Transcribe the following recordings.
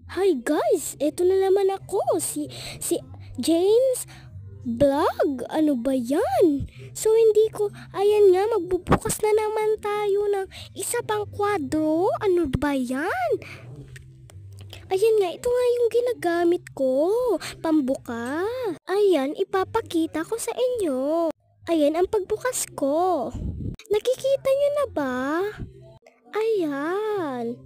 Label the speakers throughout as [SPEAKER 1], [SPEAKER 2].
[SPEAKER 1] Hi guys, eto na naman ako, si James Vlog. Ano ba yan? So ayan nga, magbubukas na naman tayo ng isa pang kwadro. Ano ba yan? Ayan nga, ito nga yung ginagamit ko, pambukas. Ayan, ipapakita ko sa inyo. Ayan ang pagbukas ko. Nakikita nyo na ba? Ayan.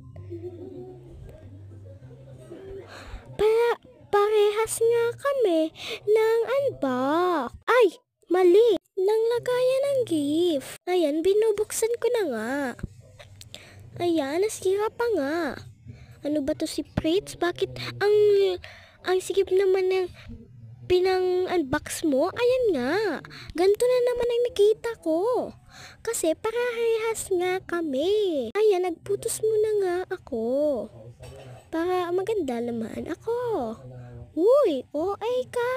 [SPEAKER 1] Parehas nga kami ng unbox. Ay, mali. Nang lagayan ng gift. Ayan, binubuksan ko na nga. Ayan, nasira pa nga. Ano ba to si Fritz? Bakit ang sikip naman ng pinang-unbox mo? Ayan nga. Ganito na naman ang nakita ko. Kasi parehas nga kami. Ayan, nagputos muna nga ako. Para maganda naman ako. Uy, OA ka.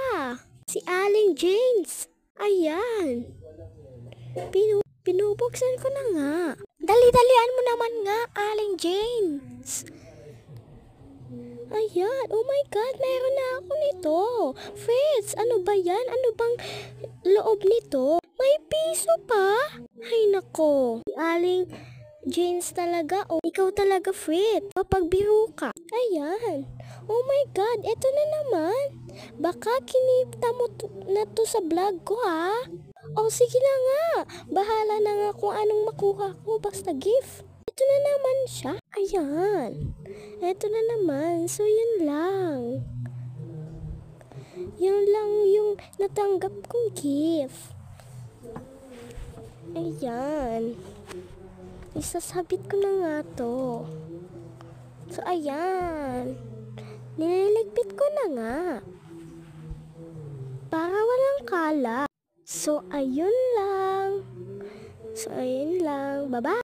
[SPEAKER 1] Si Aling James. Ayan. Pinubuksan ko na nga. Dali-dalian mo naman nga, Aling James. Ayan. Oh my God, meron na ako nito. Fritz, ano ba yan? Ano bang loob nito? May piso pa? Ay nako. Si Aling James talaga, ikaw talaga, Fritz. Papagbiro ka. Ayan. Oh my God, eto na naman. Baka kinita mo na to sa vlog ko, ha? Sige na nga. Bahala na nga kung anong makuha ko. Basta gift. Ito na naman siya. Ayan. Eto na naman. So, yun lang. Yun lang yung natanggap kong gift. Ayan. Isasabit ko na nga to. So, ayan. Nililigpit ko na nga. Para walang kala. So, ayun lang. Bye-bye.